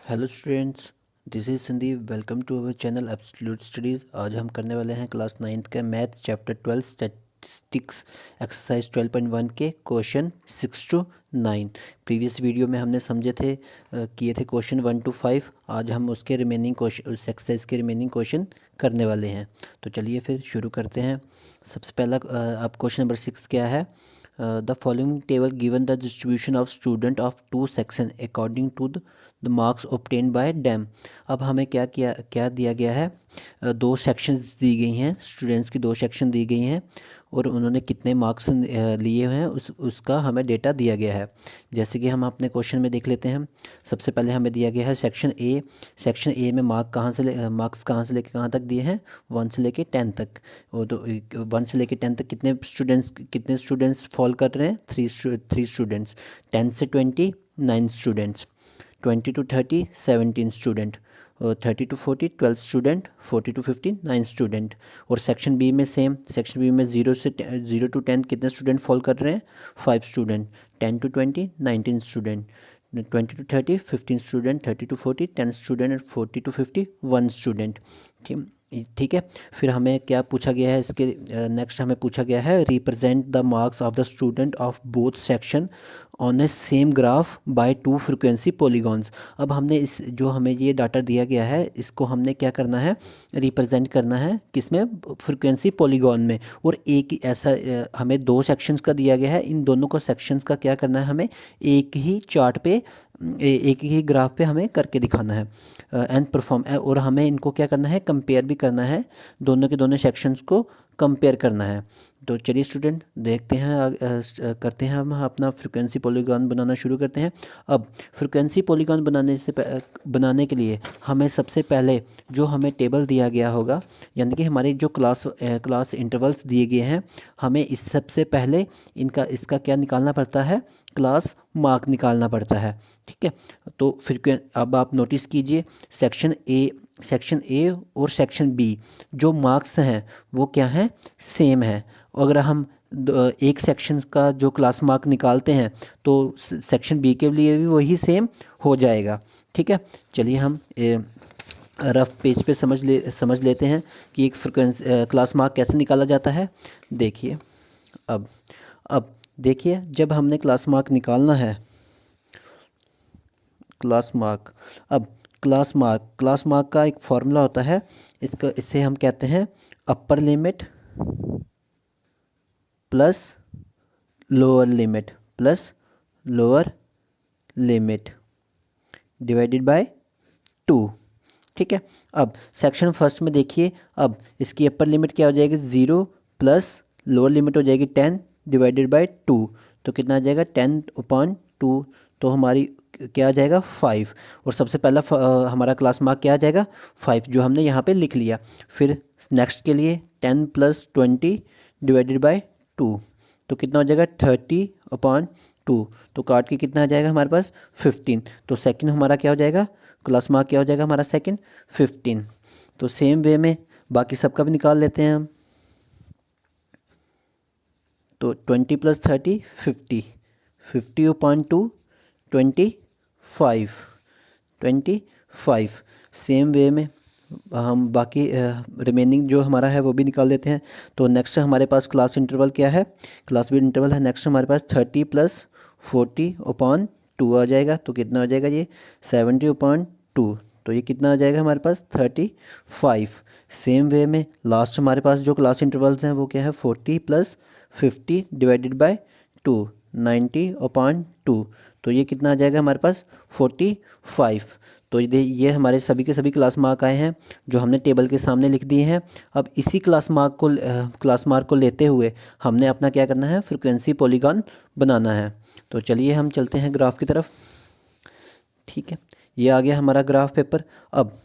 Hello students, this is Sandeep. Welcome to our channel absolute studies. आज हम करने वाले हैं क्लास 9th का मैथ चैप्टर 12 स्टैटिस्टिक्स एक्सरसाइज 12.1 के क्वेश्चन 6 to 9। प्रीवियस वीडियो में हमने समझे थे किए थे क्वेश्चन 1 to 5। आज हम उसके रिमेनिंग क्वेश्चन, उस एक्सरसाइज के रिमेनिंग क्वेश्चन करने वाले हैं। तो चलिए फिर शुरू करते हैं। सबसे पहला अब क्वेश्चन नंबर 6 क्या है? The following table given the distribution of student of two section according to the marks obtained by them। अब हमें क्या दिया गया है? दो सेक्शंस दी गई हैं, स्टूडेंट्स की दो सेक्शन दी गई हैं और उन्होंने कितने मार्क्स लिए हुए हैं उसका हमें डेटा दिया गया है। जैसे कि हम अपने क्वेश्चन में देख लेते हैं। सबसे पहले हमें दिया गया है सेक्शन ए। सेक्शन ए में मार्क्स कहाँ से लेके कहाँ तक दिए हैं? 1 से लेके 10 तक। वो तो 1 से लेके 10 तक कितने स्टूडेंट्स फॉल कर रहे हैं? 3 स्टूडेंट्स। 10 से 20 9 स्टूडेंट्स। 20 to 30 17 student. और 30 to 40 12 स्टूडेंट। 40 to 50 9 student. और सेक्शन बी में सेम। सेक्शन बी में 0 to 10 कितने स्टूडेंट फॉल कर रहे हैं? 5 student. 10 to 20 19 student. 20 to 30 15 student. 30 to 40 10 student और 40 to 50 1 स्टूडेंट। ठीक है। फिर हमें क्या पूछा गया है? इसके नेक्स्ट हमें पूछा गया है represent the marks of the student of both section on a same graph by 2 frequency polygons. अब हमने इस जो हमें ये डाटा दिया गया है इसको हमने क्या करना है? रिप्रेजेंट करना है किसमें? फ्रिक्वेंसी पॉलीगॉन में। और एक ही ऐसा हमें दो सेक्शंस का दिया गया है। इन दोनों को सेक्शंस का क्या करना है? हमें एक ही चार्ट पे एक ही ग्राफ पे हमें करके दिखाना है एंड परफॉर्म। और हमें इनको क्या करना है? कंपेयर भी करना है, दोनों के दोनों सेक्शंस को कंपेयर करना है। तो चलिए स्टूडेंट देखते हैं, करते हैं हम अपना फ्रिक्वेंसी पॉलीगॉन बनाना शुरू करते हैं। अब फ्रिक्वेंसी पॉलीगॉन बनाने के लिए हमें सबसे पहले जो हमें टेबल दिया गया होगा, यानी कि हमारी जो क्लास इंटरवल्स दिए गए हैं, हमें इस सबसे पहले इसका क्या निकालना पड़ता है? क्लास मार्क निकालना पड़ता है। ठीक है। तो फिर अब आप नोटिस कीजिए सेक्शन ए और सेक्शन बी जो मार्क्स हैं वो क्या हैं? सेम है। अगर हम एक सेक्शन का जो क्लास मार्क निकालते हैं तो सेक्शन बी के लिए भी वही सेम हो जाएगा। ठीक है। चलिए हम रफ पेज पे समझ लेते हैं कि एक फ्रिक्वेंसी क्लास मार्क कैसे निकाला जाता है। देखिए अब देखिए, जब हमने क्लास मार्क निकालना है, क्लास मार्क का एक फॉर्मूला होता है। इसे हम कहते हैं upper limit plus lower limit divided by 2। ठीक है। अब सेक्शन फर्स्ट में देखिए, अब इसकी अपर लिमिट क्या हो जाएगी? 0 प्लस लोअर लिमिट हो जाएगी 10 डिवाइडेड बाय 2। तो कितना आ जाएगा? 10/2। तो हमारी क्या आ जाएगा? 5। और सबसे पहला हमारा क्लास मार्क क्या आ जाएगा? 5, जो हमने यहाँ पे लिख लिया। फिर नेक्स्ट के लिए 10 + 20 डिवाइडेड बाय 2। तो कितना हो जाएगा? 30/2। तो काट के कितना आ जाएगा हमारे पास? 15। तो सेकंड हमारा क्या हो जाएगा? क्लास मार्क क्या हो जाएगा हमारा सेकंड? 15। तो सेम वे में बाकी सबका भी निकाल लेते हैं हम। तो 20 + 30 50। 50/2 25। सेम वे में हम बाकी रिमेनिंग जो हमारा है वो भी निकाल लेते हैं। तो नेक्स्ट हमारे पास क्लास इंटरवल क्या है? क्लास भी इंटरवल है। नेक्स्ट हमारे पास 30 + 40/2 आ जाएगा। तो कितना आ जाएगा ये? 70/2। तो ये कितना आ जाएगा हमारे पास? 35। सेम वे में लास्ट हमारे पास जो क्लास इंटरवल्स हैं वो क्या है? 40 + 50 डिवाइडेड बाय 2 90/2। तो ये कितना आ जाएगा हमारे पास? 45। तो ये हमारे सभी के सभी क्लास मार्क आए हैं जो हमने टेबल के सामने लिख दिए हैं। अब इसी क्लास मार्क को लेते हुए हमने अपना क्या करना है? फ्रिक्वेंसी पॉलीगॉन बनाना है। तो चलिए हम चलते हैं ग्राफ की तरफ। ठीक है, ये आ गया हमारा ग्राफ पेपर। अब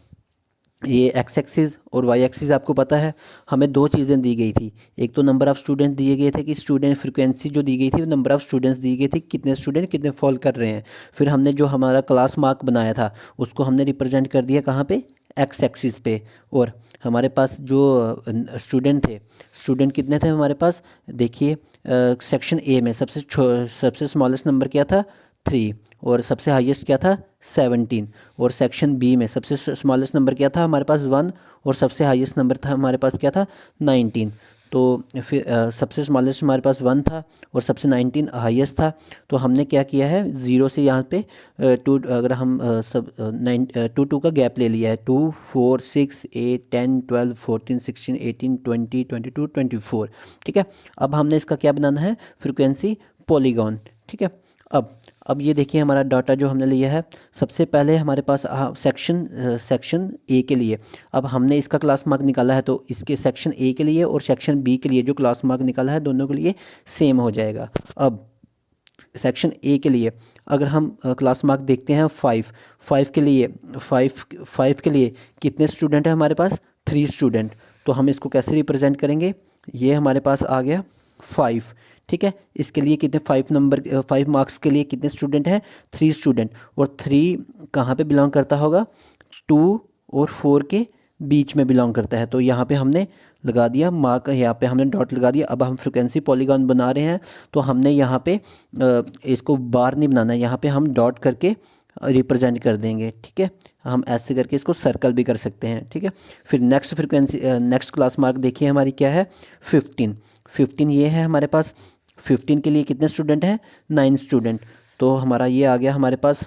ये एक्स एक्सिस और वाई एक्सिस आपको पता है, हमें दो चीज़ें दी गई थी। एक तो नंबर ऑफ़ स्टूडेंट दिए गए थे कि स्टूडेंट फ्रिक्वेंसी जो दी गई थी वो नंबर ऑफ़ स्टूडेंट्स दी गई थी, कितने स्टूडेंट कितने फॉल कर रहे हैं। फिर हमने जो हमारा क्लास मार्क बनाया था उसको हमने रिप्रेजेंट कर दिया कहाँ पे? एक्स एक्सिस पे। और हमारे पास जो स्टूडेंट कितने थे हमारे पास? देखिए सेक्शन ए में सबसे स्मॉलेस्ट नंबर क्या था? 3। और सबसे हाईएस्ट क्या था? 17। और सेक्शन बी में सबसे स्मॉलेस्ट नंबर क्या था हमारे पास 1, और सबसे हाईएस्ट नंबर था हमारे पास क्या था 19। तो फिर सबसे स्मॉलेस्ट हमारे पास 1 था और सबसे 19 हाईएस्ट था। तो हमने क्या किया है, ज़ीरो से यहाँ पे टू, अगर हम सब 2 का गैप ले लिया है, 2 4 6 8 10 12 14 16 18 20 22 24। ठीक है, अब हमने इसका क्या बनाना है, फ्रिक्वेंसी पॉलीगॉन। ठीक है, अब ये देखिए हमारा डाटा जो हमने लिया है, सबसे पहले हमारे पास सेक्शन ए के लिए अब हमने इसका क्लास मार्क निकाला है, तो इसके सेक्शन ए के लिए और सेक्शन बी के लिए जो क्लास मार्क निकाला है दोनों के लिए सेम हो जाएगा। अब सेक्शन ए के लिए अगर हम क्लास मार्क देखते हैं 5 के लिए, 5 के लिए कितने स्टूडेंट है हमारे पास, 3 स्टूडेंट। तो हम इसको कैसे रिप्रेजेंट करेंगे, ये हमारे पास आ गया 5। ठीक है, इसके लिए कितने 5 मार्क्स के लिए कितने स्टूडेंट हैं, 3 स्टूडेंट। और 3 कहाँ पे बिलोंग करता होगा, 2 और 4 के बीच में बिलोंग करता है। तो यहाँ पे हमने लगा दिया मार्क, यहाँ पे हमने डॉट लगा दिया। अब हम फ्रिक्वेंसी पॉलीगॉन बना रहे हैं, तो हमने यहाँ पे इसको बार नहीं बनाना है, यहाँ पे हम डॉट करके रिप्रेजेंट कर देंगे। ठीक है, हम ऐसे करके इसको सर्कल भी कर सकते हैं। ठीक है, फिर नेक्स्ट क्लास मार्क देखिए हमारी क्या है, 15 ये है हमारे पास। 15 के लिए कितने स्टूडेंट हैं, 9 स्टूडेंट। तो हमारा ये आ गया हमारे पास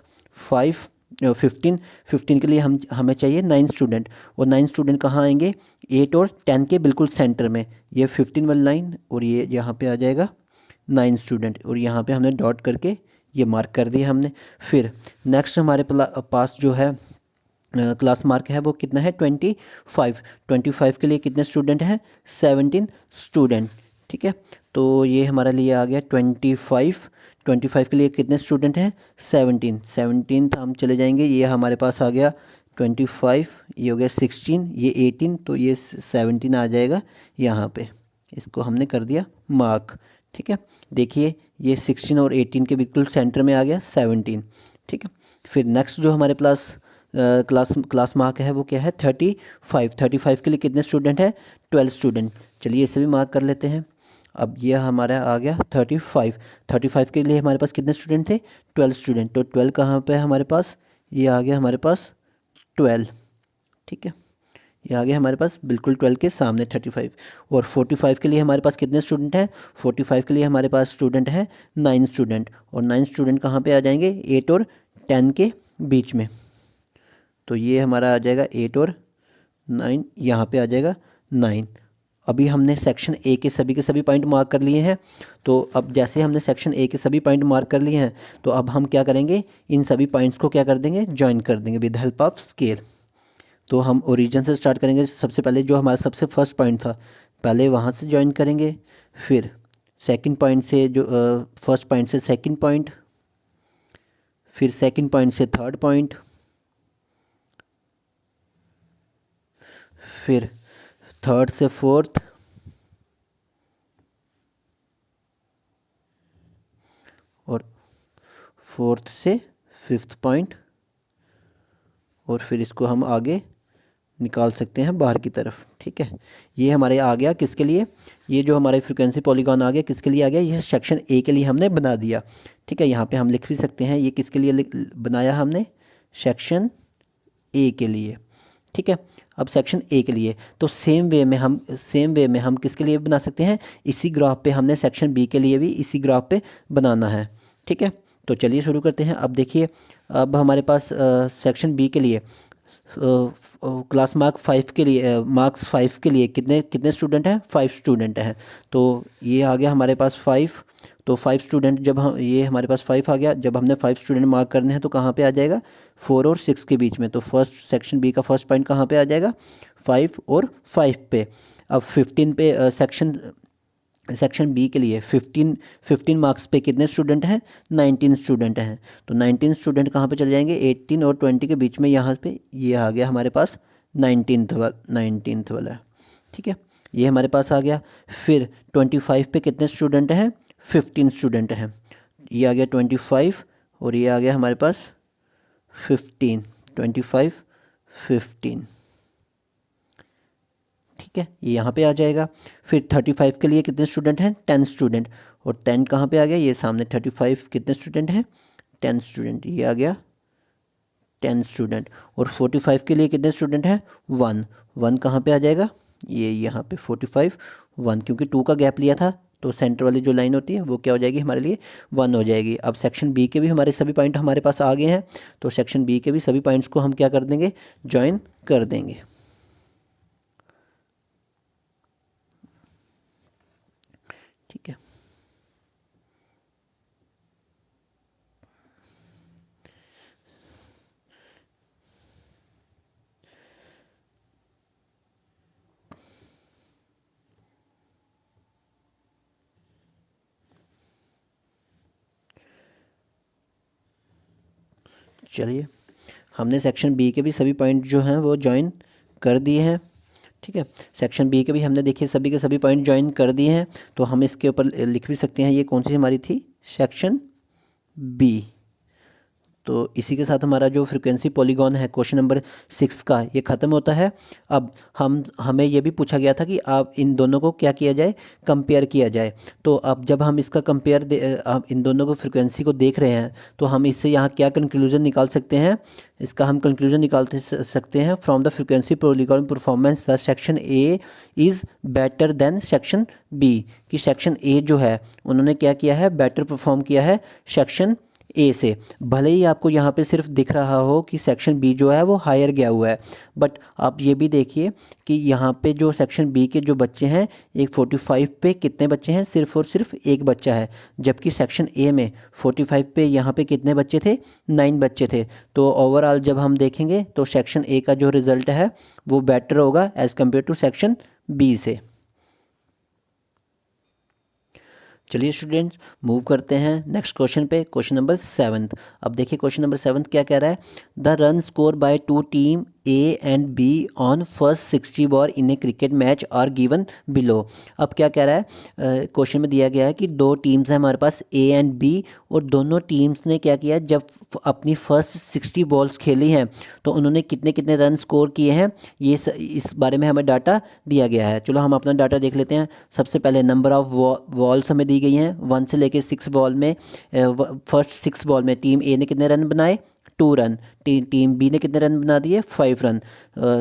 15 के लिए हमें चाहिए 9 स्टूडेंट। और 9 स्टूडेंट कहाँ आएंगे, 8 और 10 के बिल्कुल सेंटर में, ये 15 वाली लाइन, और ये यहाँ पे आ जाएगा 9 स्टूडेंट, और यहाँ पे हमने डॉट करके ये मार्क कर दिया हमने। फिर नेक्स्ट हमारे पास जो है क्लास मार्क है वो कितना है, 25 के लिए कितने स्टूडेंट हैं, 17 स्टूडेंट। ठीक है, तो ये हमारे लिए आ गया 25 के लिए कितने स्टूडेंट हैं, 17 हम चले जाएंगे, ये हमारे पास आ गया 25, ये हो गया 16, ये 18, तो ये 17 आ जाएगा यहाँ पे, इसको हमने कर दिया मार्क। ठीक है, देखिए ये 16 और 18 के बिल्कुल सेंटर में आ गया 17। ठीक है, फिर नेक्स्ट जो हमारे पास क्लास मार्क है वो क्या है, 35 के लिए कितने स्टूडेंट है, 12 स्टूडेंट। चलिए इसे भी मार्क कर लेते हैं। अब ये हमारा आ गया 35 के लिए हमारे पास कितने स्टूडेंट थे, 12 स्टूडेंट। तो 12 कहाँ पे है हमारे पास, ये आ गया हमारे पास 12। ठीक है, ये आ गया हमारे पास बिल्कुल 12 के सामने 35। और 45 के लिए हमारे पास कितने स्टूडेंट हैं, 45 के लिए हमारे पास स्टूडेंट है 9 स्टूडेंट। और 9 स्टूडेंट कहाँ पे आ जाएंगे, 8 और 10 के बीच में। तो ये हमारा आ जाएगा 8 और 9, यहाँ पे आ जाएगा 9। अभी हमने सेक्शन ए के सभी पॉइंट मार्क कर लिए हैं। तो अब जैसे हमने सेक्शन ए के सभी पॉइंट मार्क कर लिए हैं, तो अब हम क्या करेंगे, इन सभी पॉइंट्स को क्या कर देंगे, ज्वाइन कर देंगे विद हेल्प ऑफ स्केल। तो हम ओरिजिन से स्टार्ट करेंगे, सबसे पहले जो हमारा सबसे फर्स्ट पॉइंट था पहले वहाँ से ज्वाइन करेंगे, फिर सेकंड पॉइंट से जो फर्स्ट पॉइंट से सेकंड पॉइंट, फिर सेकंड पॉइंट से थर्ड पॉइंट, फिर थर्ड से फोर्थ, और फोर्थ से फिफ्थ पॉइंट, और फिर इसको हम आगे निकाल सकते हैं बाहर की तरफ। ठीक है, ये हमारे आ गया किसके लिए, ये जो हमारे फ्रिक्वेंसी पॉलीगॉन आ गया किसके लिए आ गया, ये सेक्शन ए के लिए हमने बना दिया। ठीक है, यहाँ पे हम लिख भी सकते हैं ये किसके लिए बनाया हमने, सेक्शन ए के लिए। ठीक है, अब सेक्शन ए के लिए तो सेम वे में हम किसके लिए बना सकते हैं, इसी ग्राफ पे हमने सेक्शन बी के लिए भी इसी ग्राफ पे बनाना है। ठीक है, तो चलिए शुरू करते हैं। अब देखिए, अब हमारे पास सेक्शन बी के लिए क्लास मार्क्स 5 के लिए कितने कितने स्टूडेंट हैं, 5 स्टूडेंट हैं। तो ये आ गया हमारे पास 5। तो 5 स्टूडेंट जब हम, ये हमारे पास 5 आ गया, जब हमने 5 स्टूडेंट मार्क करने हैं तो कहाँ पे आ जाएगा, 4 और 6 के बीच में। तो फर्स्ट सेक्शन बी का फर्स्ट पॉइंट कहाँ पे आ जाएगा, 5 और 5 पे। अब 15 पे सेक्शन बी के लिए 15 मार्क्स पे कितने स्टूडेंट हैं, 19 स्टूडेंट हैं। तो 19 स्टूडेंट कहाँ पे चले जाएंगे, 18 और 20 के बीच में, यहाँ पे ये आ गया हमारे पास 19th वाला। ठीक है, ये हमारे पास आ गया। फिर 25 पे कितने स्टूडेंट हैं, 15 स्टूडेंट हैं। ये आ गया 25, और ये आ गया हमारे पास 15, 25 15। ठीक है, ये यहाँ पे आ जाएगा। फिर 35 के लिए कितने स्टूडेंट हैं, 10 स्टूडेंट। और 10 कहाँ पे आ गया, ये सामने 35 कितने स्टूडेंट हैं, 10 स्टूडेंट। ये आ गया 10 स्टूडेंट, और 45 के लिए कितने स्टूडेंट हैं? 1। 1 कहाँ पे आ जाएगा? ये यहाँ पे 45 1, क्योंकि 2 का गैप लिया था तो सेंटर वाली जो लाइन होती है वो क्या हो जाएगी हमारे लिए? 1 हो जाएगी। अब सेक्शन बी के भी हमारे सभी पॉइंट हमारे पास आ गए हैं, तो सेक्शन बी के भी सभी पॉइंट्स को हम क्या कर देंगे? ज्वाइन कर देंगे। ठीक है, चलिए हमने सेक्शन बी के भी सभी पॉइंट जो हैं वो ज्वाइन कर दिए हैं। ठीक है, सेक्शन बी के भी हमने देखिए सभी के सभी पॉइंट ज्वाइन कर दिए हैं, तो हम इसके ऊपर लिख भी सकते हैं ये कौन सी हमारी थी? Section B. तो इसी के साथ हमारा जो फ्रीक्वेंसी पॉलीगॉन है क्वेश्चन नंबर 6 का ये ख़त्म होता है। अब हमें ये भी पूछा गया था कि आप इन दोनों को क्या किया जाए? कंपेयर किया जाए। तो अब जब हम इसका आप इन दोनों को फ्रीक्वेंसी को देख रहे हैं तो हम इससे यहाँ क्या कंक्लूजन निकाल सकते हैं? इसका हम कंक्लूजन निकाल सकते हैं from the frequency polygon performance the section A is better than section B, कि सेक्शन ए जो है उन्होंने क्या किया है? बेटर परफॉर्म किया है सेक्शन ए से। भले ही आपको यहाँ पे सिर्फ दिख रहा हो कि सेक्शन बी जो है वो हायर गया हुआ है, बट आप ये भी देखिए कि यहाँ पे जो सेक्शन बी के जो बच्चे हैं, एक 45 पे कितने बच्चे हैं? सिर्फ और सिर्फ एक बच्चा है, जबकि सेक्शन ए में 45 पे यहाँ पे कितने बच्चे थे? 9 बच्चे थे। तो ओवरऑल जब हम देखेंगे तो सेक्शन ए का जो रिज़ल्ट है वो बेटर होगा as compare to section B से। चलिए स्टूडेंट्स मूव करते हैं नेक्स्ट क्वेश्चन पे, क्वेश्चन नंबर 7। अब देखिए क्वेश्चन नंबर 7 क्या कह रहा है? The run score by two team A and B on first 60 ball in a cricket match are given below. अब क्या कह रहा है? क्वेश्चन में दिया गया है कि दो टीम्स हैं हमारे पास ए एंड बी, और दोनों टीम्स ने क्या किया? जब अपनी फर्स्ट 60 बॉल्स खेली हैं तो उन्होंने कितने कितने रन स्कोर किए हैं, इस बारे में हमें डाटा दिया गया है। चलो हम अपना डाटा देख लेते हैं। सबसे पहले नंबर ऑफ बॉल्स हमें दी गई हैं 1 से लेके 6 बॉल में। फर्स्ट 6 बॉल में टीम ए ने कितने रन बनाए? 2 रन। टीम बी ने कितने रन बना दिए? 5 रन।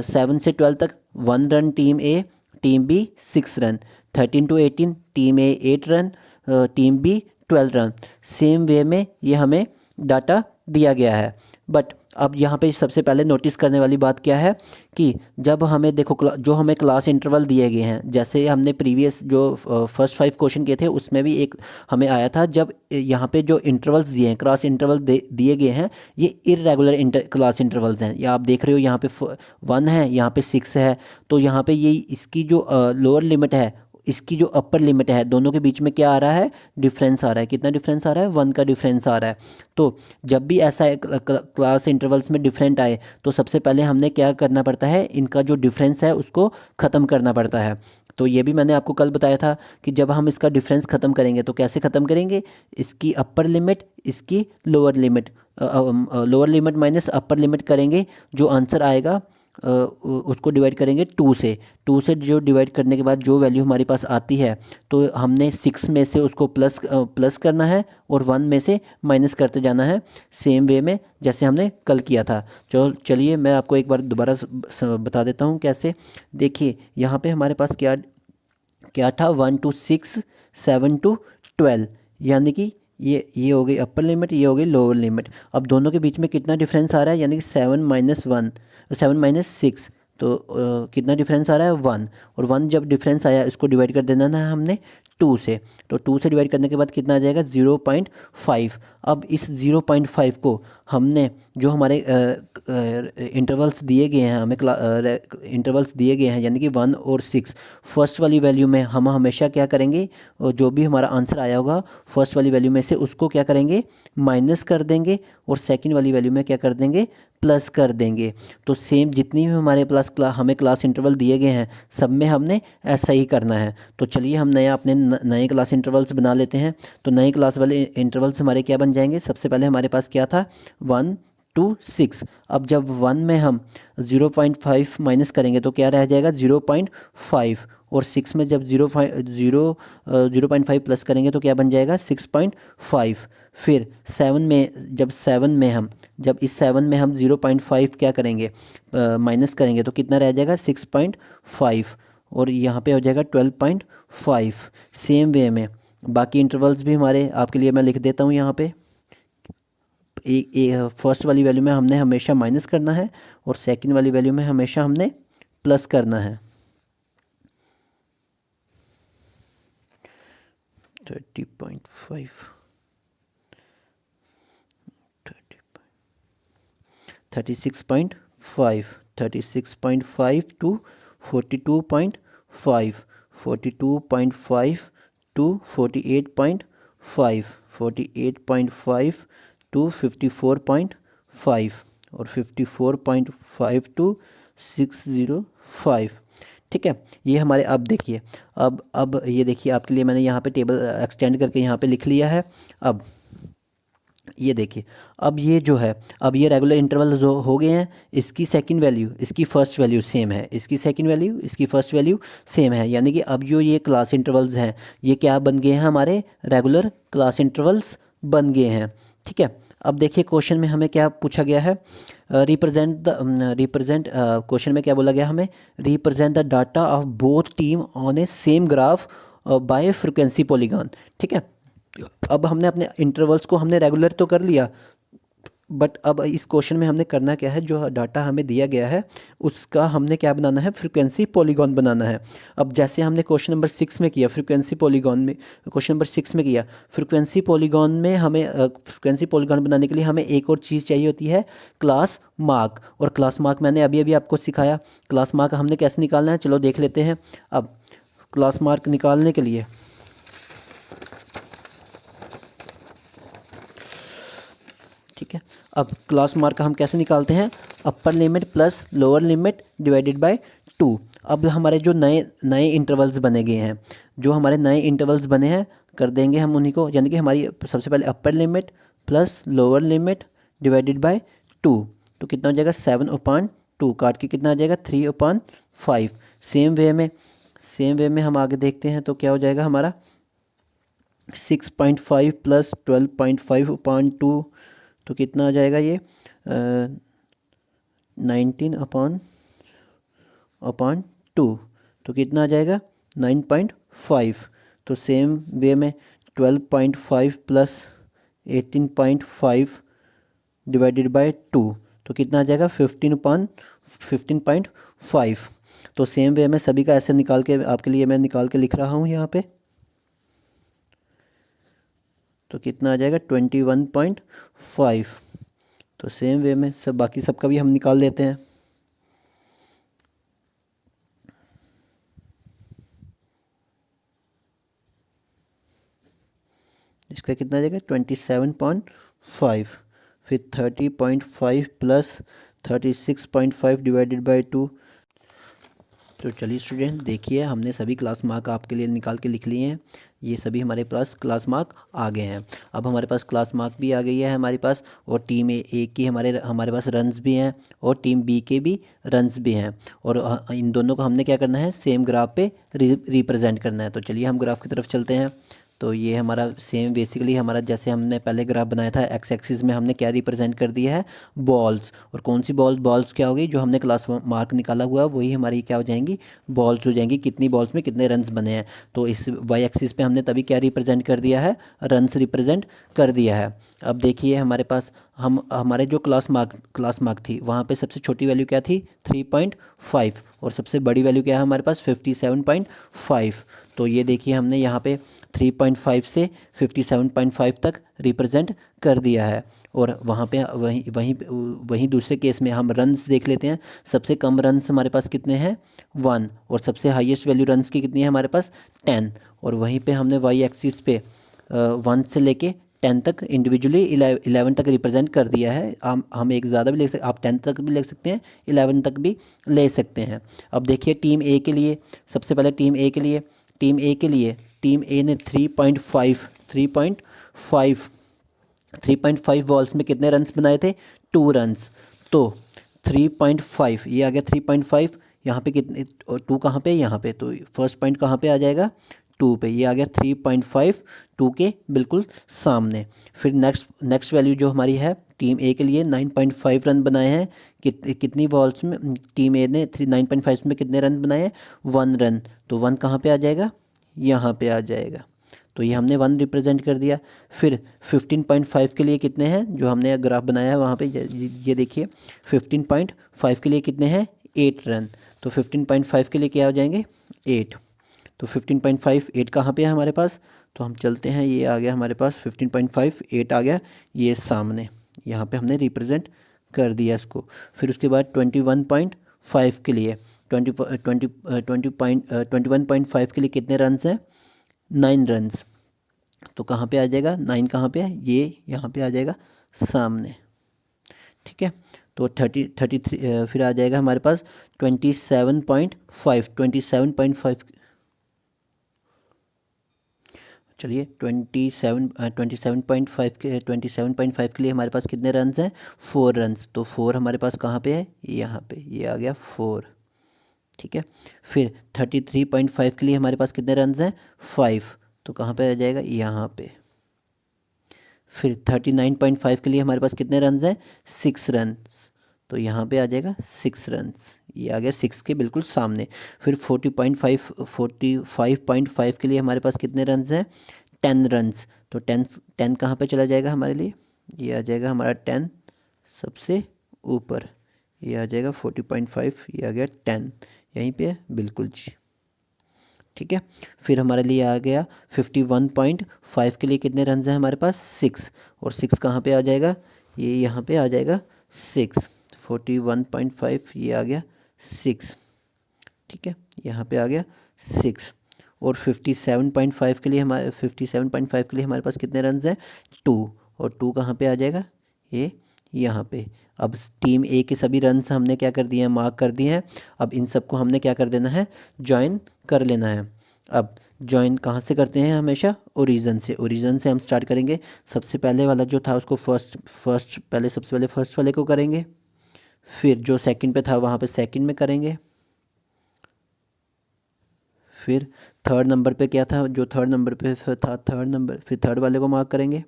7 से 12 तक 1 run team A, team B 6 run. 13 to 18 team A 8 run, team B 12 run. Same way में ये हमें डाटा दिया गया है। बट अब यहाँ पे सबसे पहले नोटिस करने वाली बात क्या है कि जब हमें देखो जो हमें क्लास इंटरवल दिए गए हैं, जैसे हमने प्रीवियस जो फर्स्ट 5 क्वेश्चन किए थे उसमें भी एक हमें आया था, जब यहाँ पे जो इंटरवल्स दिए हैं, क्लास इंटरवल दिए गए हैं, ये इरेगुलर क्लास इंटरवल्स हैं। या आप देख रहे हो यहाँ पे 1 है, यहाँ पे 6 है, तो यहाँ पे ये इसकी जो लोअर लिमिट है, इसकी जो अपर लिमिट है, दोनों के बीच में क्या आ रहा है? डिफरेंस आ रहा है। कितना डिफरेंस आ रहा है? 1 का डिफरेंस आ रहा है। तो जब भी ऐसा क्लास इंटरवल्स में डिफरेंट आए तो सबसे पहले हमने क्या करना पड़ता है? इनका जो डिफरेंस है उसको ख़त्म करना पड़ता है। तो ये भी मैंने आपको कल बताया था कि जब हम इसका डिफरेंस ख़त्म करेंगे तो कैसे ख़त्म करेंगे? इसकी अपर लिमिट, इसकी lower limit minus upper limit करेंगे, जो आंसर आएगा उसको डिवाइड करेंगे 2 से। 2 से जो डिवाइड करने के बाद जो वैल्यू हमारे पास आती है तो हमने 6 में से उसको प्लस करना है और 1 में से माइनस करते जाना है, सेम वे में जैसे हमने कल किया था। चलिए मैं आपको एक बार दोबारा बता देता हूँ कैसे। देखिए यहाँ पे हमारे पास क्या क्या था? 1 to 6, 7 to 12, यानी कि ये हो गई अपर लिमिट, ये हो गई लोअर लिमिट। अब दोनों के बीच में कितना डिफरेंस आ रहा है? यानी कि 7 माइनस 6, तो कितना डिफरेंस आ रहा है? 1। और 1 जब डिफरेंस आया इसको डिवाइड कर देना है हमने 2 से, तो 2 से डिवाइड करने के बाद कितना आ जाएगा? 0.5। अब इस 0.5 को हमने जो हमारे इंटरवल्स दिए गए हैं, हमें इंटरवल्स दिए गए हैं यानी कि 1 और 6, फर्स्ट वाली वैल्यू में हम हमेशा क्या करेंगे? और जो भी हमारा आंसर आया होगा फर्स्ट वाली वैल्यू में से उसको क्या करेंगे? माइनस कर देंगे, और सेकंड वाली वैल्यू में क्या कर देंगे? प्लस कर देंगे। तो सेम जितनी भी हमारे हमें क्लास इंटरवल दिए गए हैं सब में हमने ऐसा ही करना है। तो चलिए हम अपने नए क्लास इंटरवल्स बना लेते हैं। तो नए क्लास वाले इंटरवल्स हमारे क्या बन जाएंगे? सबसे पहले हमारे पास क्या था? 1 to 6। अब जब 1 में हम 0.5 माइनस करेंगे तो क्या रह जाएगा? 0.5, और 6 में जब 0.5 प्लस करेंगे तो क्या बन जाएगा 6.5। फिर 7 में जब इस 7 में हम 0.5 क्या करेंगे माइनस करेंगे तो कितना रह जाएगा 6.5, और यहाँ पे हो जाएगा 12.5। सेम वे में बाकी इंटरवल्स भी हमारे आपके लिए मैं लिख देता हूँ यहाँ पे। फर्स्ट वाली वैल्यू में हमने हमेशा माइनस करना है और सेकंड वाली वैल्यू में हमेशा हमने प्लस करना है। 30.5 36.5 36.5 to 42.5 42.5 to 48.5 48.5 to 54.5 और 54.5 to 605। ठीक है, ये हमारे अब देखिए अब ये देखिए आपके लिए मैंने यहाँ पे टेबल एक्सटेंड करके यहाँ पे लिख लिया है। अब ये देखिए, अब ये जो है, अब ये रेगुलर इंटरवल जो हो गए हैं, इसकी सेकंड वैल्यू इसकी फर्स्ट वैल्यू सेम है, इसकी सेकंड वैल्यू इसकी फर्स्ट वैल्यू सेम है, यानी कि अब जो ये क्लास इंटरवल्स हैं ये क्या बन गए हैं, हमारे रेगुलर क्लास इंटरवल्स बन गए हैं। ठीक है, अब देखिए क्वेश्चन में हमें क्या पूछा गया है, रिप्रेजेंट क्वेश्चन में क्या बोला गया हमें, represent the data of both team on a same graph by frequency polygon. ठीक है, अब हमने अपने इंटरवल्स को हमने रेगुलर तो कर लिया, बट अब इस क्वेश्चन में हमने करना क्या है, जो डाटा हमें दिया गया है उसका हमने क्या बनाना है, फ्रिक्वेंसी पॉलीगॉन बनाना है। अब जैसे हमने क्वेश्चन नंबर 6 में किया, फ्रिक्वेंसी पॉलीगॉन में क्वेश्चन नंबर 6 में किया, फ्रिक्वेंसी पॉलीगॉन में हमें फ्रिक्वेंसी पॉलीगॉन बनाने के लिए हमें एक और चीज़ चाहिए होती है, क्लास मार्क। और क्लास मार्क मैंने अभी अभी आपको सिखाया, क्लास मार्क हमने कैसे निकालना है, चलो देख लेते हैं। अब क्लास मार्क निकालने के लिए ठीक है, अब क्लास मार्क हम कैसे निकालते हैं, upper limit plus lower limit divided by 2। अब हमारे जो नए नए इंटरवल्स बने गए हैं, जो हमारे नए इंटरवल्स बने हैं कर देंगे हम उन्हीं को, यानी कि हमारी सबसे पहले upper limit plus lower limit divided by 2, तो कितना हो जाएगा 7/2, काट के कितना आ जाएगा 3/5। सेम वे में हम आगे देखते हैं तो क्या हो जाएगा हमारा 6.5 प्लस 12.5/2, तो कितना आ जाएगा ये 19/2, तो कितना आ जाएगा 9.5। तो सेम वे में 12.5 प्लस 18.5 डिवाइडेड बाय 2, तो कितना आ जाएगा 15.5। तो सेम वे में सभी का ऐसे निकाल के आपके लिए मैं निकाल के लिख रहा हूँ यहाँ पे, तो कितना आ जाएगा 21.5। तो सेम वे में सब बाकी सबका भी हम निकाल लेते हैं। इसका कितना आ जाएगा 27.5, फिर 30.5 प्लस 36.5 डिवाइडेड बाय 2। तो चलिए स्टूडेंट देखिए, हमने सभी क्लास मार्क आपके लिए निकाल के लिख लिए हैं, ये सभी हमारे पास क्लास मार्क आ गए हैं। अब हमारे पास क्लास मार्क भी आ गई है हमारे पास, और टीम ए की हमारे पास रन्स भी हैं और टीम बी के भी रन्स भी हैं, और इन दोनों को हमने क्या करना है, सेम ग्राफ पे रिप्रेजेंट करना है। तो चलिए हम ग्राफ की तरफ चलते हैं। तो ये हमारा सेम बेसिकली हमारा जैसे हमने पहले ग्राफ बनाया था, एक्स एक्सिस में हमने क्या रिप्रेजेंट कर दिया है, बॉल्स। और कौन सी बॉल्स क्या होगी, जो हमने क्लास मार्क निकाला हुआ है वही हमारी क्या हो जाएंगी, बॉल्स हो जाएंगी, कितनी बॉल्स में कितने रन्स बने हैं। तो इस वाई एक्सिस पे हमने तभी क्या रिप्रेजेंट कर दिया है, रन्स रिप्रेजेंट कर दिया है। अब देखिए हमारे पास हमारे जो क्लास मार्क थी वहाँ पे सबसे छोटी वैल्यू क्या थी 3.5, और सबसे बड़ी वैल्यू क्या है हमारे पास 57.5। तो ये देखिए हमने यहाँ पे 3.5 से 57.5 तक रिप्रेजेंट कर दिया है। और वहाँ पे वहीं दूसरे केस में हम रन्स देख लेते हैं। सबसे कम रन्स हमारे पास कितने हैं 1, और सबसे हाईएस्ट वैल्यू रन्स की कितनी है हमारे पास 10। और वहीं पे हमने वाई एक्सिस पे 1 से लेके 10 तक इंडिविजुअली 11 तक रिप्रेजेंट कर दिया है। हम एक ज़्यादा भी ले सकते, आप 10 तक भी ले सकते हैं, 11 तक भी ले सकते हैं। अब देखिए टीम ए के लिए, सबसे पहले टीम ए के लिए टीम ए ने 3.5 बॉल्स में कितने रन्स बनाए थे, 2 रन्स। तो 3.5 ये आ गया 3.5, यहाँ पे कितने, 2 कहाँ पे, यहाँ पे, तो फर्स्ट पॉइंट कहाँ पे आ जाएगा, 2 पे, ये आ गया 3.5 2 के बिल्कुल सामने। फिर नेक्स्ट वैल्यू जो हमारी है, टीम ए के लिए 9.5 रन बनाए हैं, कितनी बॉल्स में टीम ए ने 9.5 में कितने रन बनाए हैं, 1 रन, तो 1 कहाँ पे आ जाएगा, यहाँ पे आ जाएगा, तो ये हमने 1 रिप्रेजेंट कर दिया। फिर 15.5 के लिए कितने हैं, जो हमने ग्राफ बनाया है वहाँ पे, ये देखिए 15.5 के लिए कितने हैं, 8 रन, तो 15.5 के लिए क्या हो जाएंगे, 8, तो 15.5 8 कहाँ पे है हमारे पास, तो हम चलते हैं, ये आ गया हमारे पास 15.5 8 आ गया, ये सामने, यहाँ पे हमने रिप्रेजेंट कर दिया इसको। फिर उसके बाद 21.5 के लिए 21.5 के लिए कितने रन हैं, 9 रन्स, तो कहाँ पे आ जाएगा, 9 कहाँ पे है, ये यहाँ पे आ जाएगा सामने, ठीक है। तो 33 फिर आ जाएगा हमारे पास 27.5 चलिए 27.5 के लिए हमारे पास कितने रन हैं, 4 रन्स, तो 4 हमारे पास कहाँ पे है, यहाँ पे, ये आ गया 4, ठीक है। फिर 33.5 के लिए हमारे पास कितने रन हैं, 5, तो कहाँ पे आ जाएगा, यहाँ पे। फिर 39.5 के लिए हमारे पास कितने रन हैं, 6 रन, तो यहाँ पे आ जाएगा 6 रन, ये आ गया 6 के बिल्कुल सामने। फिर 45.5 के लिए हमारे पास कितने रन हैं, 10 रन्स, तो 10 कहाँ पे चला जाएगा हमारे लिए, ये आ जाएगा हमारा 10 सबसे ऊपर, ये आ जाएगा 40.5, ये आ गया 10 यहीं पे है बिल्कुल जी, ठीक है। फिर हमारे लिए आ गया 51.5 के लिए कितने रन हैं हमारे पास, 6, और 6 कहाँ पे आ जाएगा, ये यहाँ पे आ जाएगा 6, 41.5 ये आ गया 6, ठीक है, यहाँ पे आ गया 6। और 57.5 के लिए हमारे पास कितने रन हैं, 2, और 2 कहाँ पे आ जाएगा, ये यहाँ पे। अब टीम ए के सभी रन्स हमने क्या कर दिए हैं, मार्क कर दिए हैं। अब इन सबको हमने क्या कर देना है, ज्वाइन कर लेना है। अब ज्वाइन कहाँ से करते हैं, हमेशा ओरिजिन से हम स्टार्ट करेंगे। सबसे पहले वाला जो था उसको सबसे पहले फर्स्ट वाले को करेंगे, फिर जो सेकंड पे था वहाँ पे सेकंड में करेंगे, फिर थर्ड नंबर पे क्या था, जो थर्ड नंबर पे था फिर थर्ड वाले को मार्क करेंगे,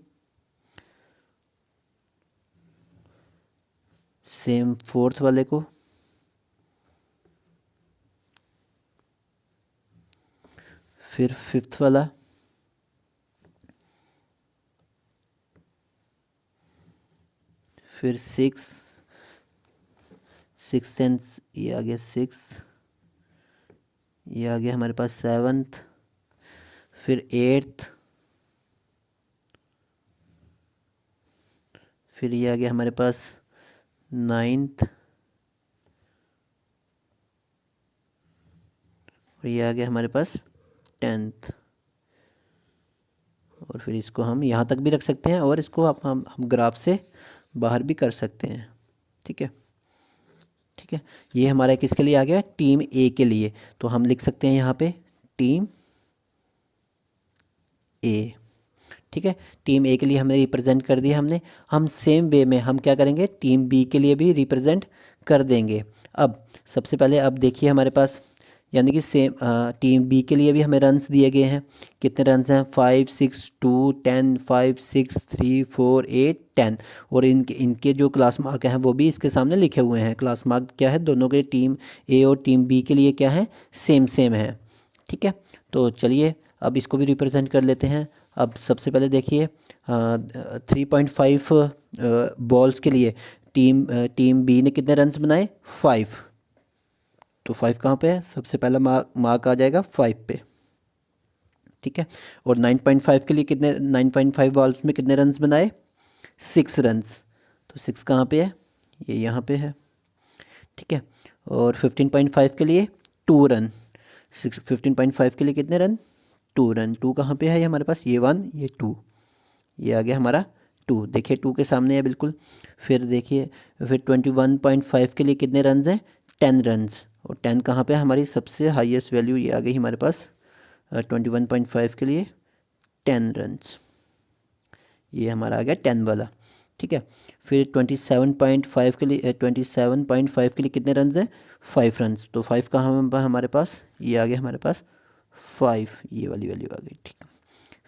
सेम फोर्थ वाले को, फिर फिफ्थ वाला, फिर सिक्स एंड ये आ गया 6, ये आ गया हमारे पास 7th, फिर 8th, फिर ये आ गया हमारे पास 9th, और ये आ गया हमारे पास 10th। और फिर इसको हम यहाँ तक भी रख सकते हैं, और इसको हम ग्राफ से बाहर भी कर सकते हैं, ठीक है। ठीक है, ये हमारा किसके लिए आ गया, टीम ए के लिए, तो हम लिख सकते हैं यहाँ पे टीम ए, ठीक है। टीम ए के लिए हमने रिप्रेजेंट कर दिया हमने। हम सेम वे में हम क्या करेंगे, टीम बी के लिए भी रिप्रेजेंट कर देंगे। अब सबसे पहले अब देखिए हमारे पास, यानी कि सेम टीम बी के लिए भी हमें रन्स दिए गए हैं। कितने रन्स हैं, 5 6 2 10 5 6 3 4 8 10, और इनके जो क्लास मार्क हैं वो भी इसके सामने लिखे हुए हैं। क्लास मार्क क्या है, दोनों के टीम ए और टीम बी के लिए क्या है, सेम है, ठीक है। तो चलिए अब इसको भी रिप्रेजेंट कर लेते हैं। अब सबसे पहले देखिए 3.5 बॉल्स के लिए टीम बी ने कितने रन्स बनाए, 5, तो 5 कहाँ पे है, सबसे पहला मार्क आ जाएगा 5 पे, ठीक है। और 9.5 के लिए कितने, 9.5 बॉल्स में कितने रन्स बनाए, 6 रन्स, तो 6 कहाँ पे है, ये यहाँ पे है, ठीक है। और 15.5 के लिए 2 रन, 15.5 के लिए कितने रन, 2 रन, 2 कहाँ पे है, ये हमारे पास ये 1 ये 2, ये आ गया हमारा 2, देखिए 2 के सामने है बिल्कुल। फिर देखिए फिर 21.5 के लिए कितने रन्स हैं, 10 रन्स, और 10 कहाँ पे है, हमारी सबसे हाईएस्ट वैल्यू ये आ गई हमारे पास 21.5 के लिए 10 रन्स, ये हमारा आ गया 10 वाला। ठीक है। फिर 27.5 के लिए 27.5 के लिए कितने रन हैं? 5 रन। तो 5 कहाँ पर हमारे पास? ये आ गया हमारे पास 5, ये वाली वैल्यू आ गई, ठीक है।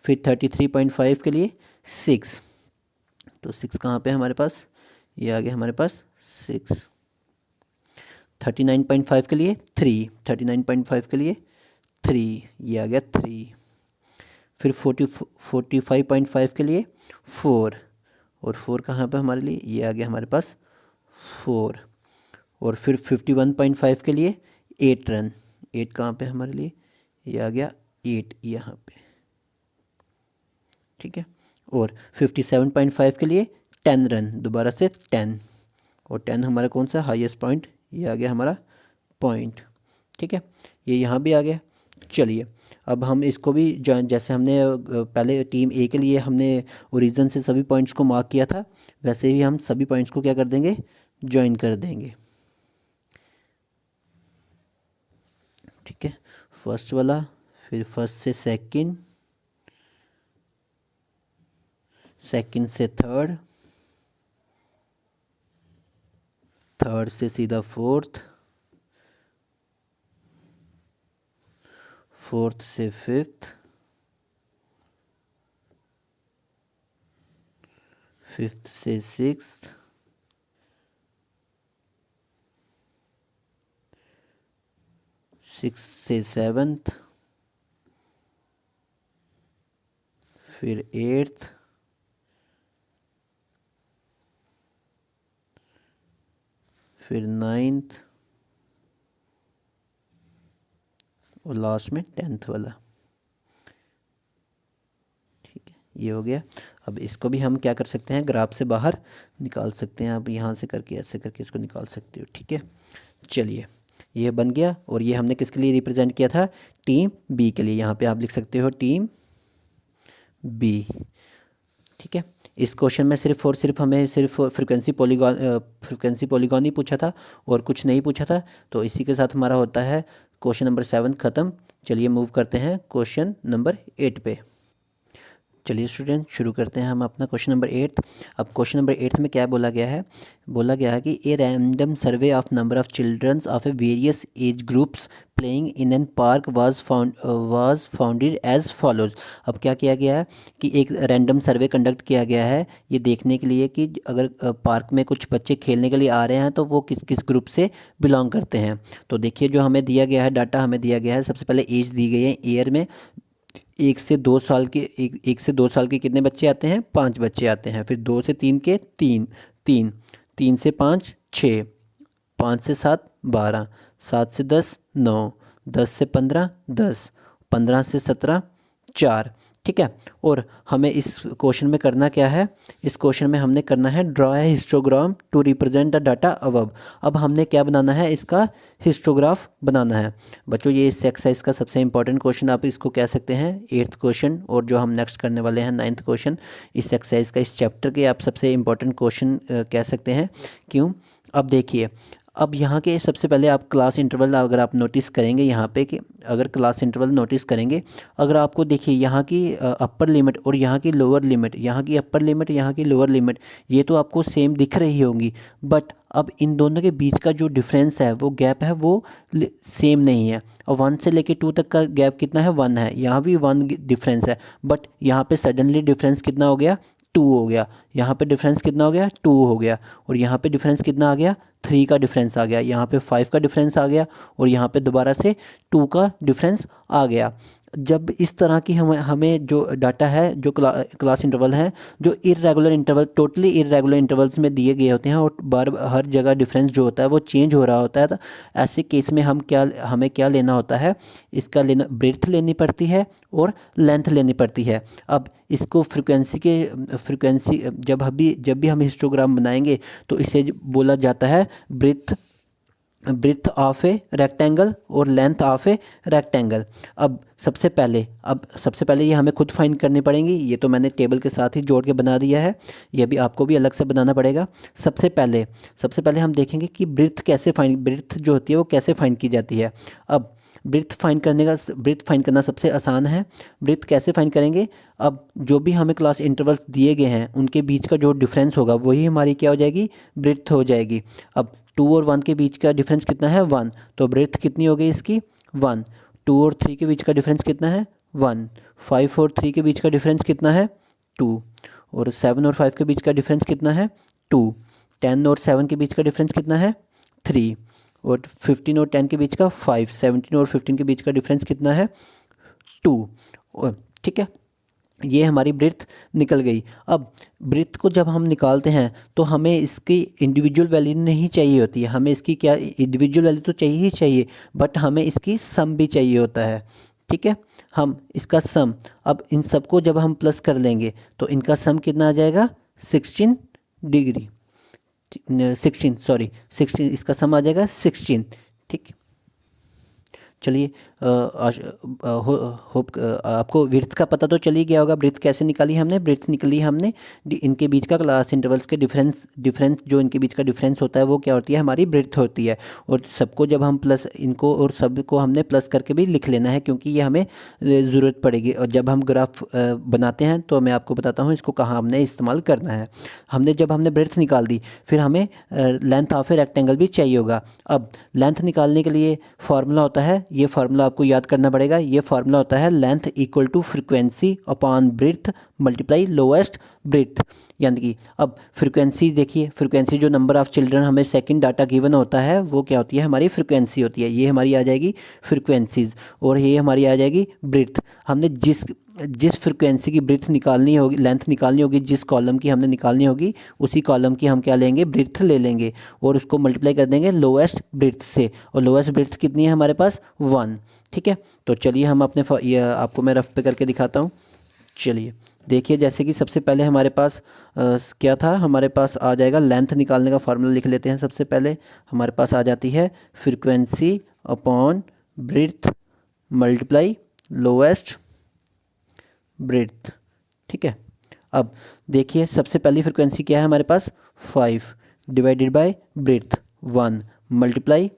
फिर 33.5 के लिए 6, तो 6 कहाँ पे हमारे पास? ये आ गया हमारे पास 6। 39.5 के लिए 3, 39.5 के लिए 3, ये आ गया 3। फिर 45.5 के लिए 4, और 4 कहाँ पे हमारे लिए? ये आ गया हमारे पास 4। और फिर 51.5 के लिए 8 रन, 8 कहाँ पे हमारे लिए? ये आ गया 8 यहाँ पे, ठीक है। और 57.5 के लिए 10 रन, दोबारा से 10, और 10 हमारा कौन सा हाईएस्ट पॉइंट? ये आ गया हमारा पॉइंट, ठीक है। ये यहाँ भी आ गया। चलिए अब हम इसको भी जैसे हमने पहले टीम ए के लिए हमने ओरिजिन से सभी पॉइंट्स को मार्क किया था, वैसे ही हम सभी पॉइंट्स को क्या कर देंगे? ज्वाइन कर देंगे, ठीक है। फर्स्ट वाला, फिर फर्स्ट से सेकंड, सेकंड से थर्ड, थर्ड से सीधा फोर्थ, फोर्थ से फिफ्थ, फिफ्थ से सिक्स्थ, सिक्स से सेवन्थ, फिर एट्थ, फिर नाइन्थ, और लास्ट में 10th वाला, ठीक है। ये हो गया। अब इसको भी हम क्या कर सकते हैं? ग्राफ से बाहर निकाल सकते हैं। आप यहाँ से करके ऐसे करके इसको निकाल सकते हो, ठीक है। चलिए ये बन गया, और ये हमने किसके लिए रिप्रेजेंट किया था? टीम बी के लिए। यहाँ पे आप लिख सकते हो टीम बी, ठीक है। इस क्वेश्चन में सिर्फ और सिर्फ हमें सिर्फ फ्रिक्वेंसी पॉलीगॉन ही पूछा था और कुछ नहीं पूछा था। तो इसी के साथ हमारा होता है क्वेश्चन नंबर 7 ख़त्म। चलिए मूव करते हैं क्वेश्चन नंबर 8 पे। चलिए स्टूडेंट शुरू करते हैं हम अपना क्वेश्चन नंबर 8। अब क्वेश्चन नंबर 8 में क्या बोला गया है? बोला गया है कि a random survey of number of childrens of a various age groups playing in an park was founded as follows. अब क्या किया गया है कि एक रैंडम सर्वे कंडक्ट किया गया है ये देखने के लिए कि अगर पार्क में कुछ बच्चे खेलने के लिए आ रहे हैं तो वो किस किस ग्रुप से बिलोंग करते हैं। तो देखिए जो हमें दिया गया है डाटा हमें दिया गया है, सबसे पहले एज दी गई है ईयर में। 1 से 2 साल के 1 से 2 साल के कितने बच्चे आते हैं? 5 बच्चे आते हैं। फिर 2 से 3 के 3, 3, 3 से 5 6, 5 से 7 12, 7 से 10 9, 10 से 15 10, 15 से 17 4, ठीक है। और हमें इस क्वेश्चन में करना क्या है? इस क्वेश्चन में हमने करना है ड्रॉ है histogram to represent the data above. अब हमने क्या बनाना है? इसका हिस्टोग्राफ बनाना है। बच्चों ये इस एक्सरसाइज का सबसे इंपॉर्टेंट क्वेश्चन आप इसको कह सकते हैं 8th क्वेश्चन, और जो हम नेक्स्ट करने वाले हैं 9th क्वेश्चन, इस एक्सरसाइज का इस चैप्टर के आप सबसे इंपॉर्टेंट क्वेश्चन कह सकते हैं। क्यों? अब देखिए, अब यहाँ के सबसे पहले आप क्लास इंटरवल अगर आप नोटिस करेंगे यहाँ पे कि अगर क्लास इंटरवल नोटिस करेंगे, अगर आपको देखिए यहाँ की अपर लिमिट और यहाँ की लोअर लिमिट, यहाँ की अपर लिमिट यहाँ की लोअर लिमिट, ये तो आपको सेम दिख रही होंगी, बट अब इन दोनों के बीच का जो डिफरेंस है वो गैप है वो सेम नहीं है। और 1 से लेके 2 तक का गैप कितना है? 1 है। यहाँ भी 1 डिफरेंस है, बट यहाँ पे सडनली डिफरेंस कितना हो गया? 2 हो गया। यहाँ पे डिफरेंस कितना हो गया? 2 हो गया। और यहाँ पे डिफरेंस कितना आ गया? 3 का डिफरेंस आ गया। यहाँ पे 5 का डिफरेंस आ गया, और यहाँ पे दोबारा से 2 का डिफरेंस आ गया। जब इस तरह की हमें जो डाटा है, जो क्लास इंटरवल है, जो irregular interval, totally irregular intervals में दिए गए होते हैं और बार हर जगह डिफरेंस जो होता है वो चेंज हो रहा होता है, तो ऐसे केस में हमें क्या लेना होता है? इसका लेना ब्रेड्थ लेनी पड़ती है और लेंथ लेनी पड़ती है। अब इसको फ्रिक्वेंसी जब भी हम हिस्टोग्राम बनाएंगे तो इसे बोला जाता है ब्रेड्थ ऑफ ए रेक्टेंगल और लेंथ ऑफ ए रेक्टेंगल। अब सबसे पहले ये हमें खुद फाइंड करनी पड़ेंगी। ये तो मैंने टेबल के साथ ही जोड़ के बना दिया है, ये भी आपको भी अलग से बनाना पड़ेगा। सबसे पहले हम देखेंगे कि ब्रेड्थ जो होती है वो कैसे फाइंड की जाती है। अब ब्रेथ फाइंड करना सबसे आसान है। ब्रेथ कैसे फाइंड करेंगे? अब जो भी हमें क्लास इंटरवल्स दिए गए हैं उनके बीच का जो डिफरेंस होगा वही हमारी क्या हो जाएगी? ब्रेथ हो जाएगी। अब 2 और 1 के बीच का डिफरेंस कितना है? 1। तो ब्रेथ कितनी हो गई इसकी? 1। 2 और 3 के बीच का डिफरेंस कितना है? 1। 5 और 3 के बीच का डिफरेंस कितना है? 2। और 7 और 5 के बीच का डिफरेंस कितना है? 2। 10 और 7 के बीच का डिफरेंस कितना है? 3। और 15 और 10 के बीच का 5। 17 और 15 के बीच का डिफरेंस कितना है? 2। ठीक है, ये हमारी ब्रेथ निकल गई। अब ब्रेथ को जब हम निकालते हैं तो हमें इसकी इंडिविजुअल वैल्यू नहीं चाहिए होती है। हमें इसकी क्या इंडिविजुअल वैल्यू तो चाहिए ही चाहिए, बट हमें इसकी सम भी चाहिए होता है। ठीक है, हम इसका सम, अब इन सबको जब हम प्लस कर लेंगे तो इनका सम कितना आ जाएगा? 16 डिग्री, 16 इसका सम आ जाएगा 16। ठीक, चलिए होप आपको ब्रेथ का पता तो चल ही गया होगा। ब्रेथ कैसे निकाली हमने? ब्रेथ निकली हमने इनके बीच का क्लास इंटरवल्स के डिफरेंस जो इनके बीच का डिफरेंस होता है वो क्या होती है? हमारी ब्रेथ होती है। और सबको जब हम प्लस, इनको और सबको हमने प्लस करके भी लिख लेना है क्योंकि ये हमें ज़रूरत पड़ेगी। और जब हम ग्राफ बनाते हैं तो मैं आपको बताता हूँ इसको कहाँ हमने इस्तेमाल करना है। जब हमने ब्रेथ निकाल दी फिर हमें लेंथ ऑफ ए रेक्टेंगल भी चाहिए होगा। अब लेंथ निकालने के लिए फॉर्मूला होता है, ये फार्मूला आपको याद करना पड़ेगा। ये फार्मूला होता है length equal to frequency upon breadth multiply lowest breadth. यानी कि अब फ्रीक्वेंसी देखिए, फ्रीक्वेंसी जो नंबर ऑफ चिल्ड्रन हमें सेकंड डाटा गिवन होता है वो क्या होती है? हमारी फ्रीक्वेंसी होती है। ये हमारी आ जाएगी फ्रीक्वेंसीज और ये हमारी आ जाएगी ब्रेथ। हमने जिस फ्रीक्वेंसी की ब्रेथ निकालनी होगी, लेंथ निकालनी होगी, जिस कॉलम की हमने निकालनी होगी उसी कॉलम की हम क्या लेंगे? ब्रेथ ले लेंगे और उसको मल्टीप्लाई कर देंगे लोएस्ट ब्रेथ से। और लोएस्ट ब्रेथ कितनी है हमारे पास? 1। ठीक है, तो चलिए हम अपने ये आपको मैं रफ पे करके दिखाता हूँ। चलिए देखिए, जैसे कि सबसे पहले हमारे पास क्या था? हमारे पास आ जाएगा लेंथ निकालने का फार्मूला लिख लेते हैं। सबसे पहले हमारे पास आ जाती है frequency upon breadth multiply lowest breadth. ठीक है, अब देखिए सबसे पहली फ्रीक्वेंसी क्या है हमारे पास? 5 divided by breadth 1 multiply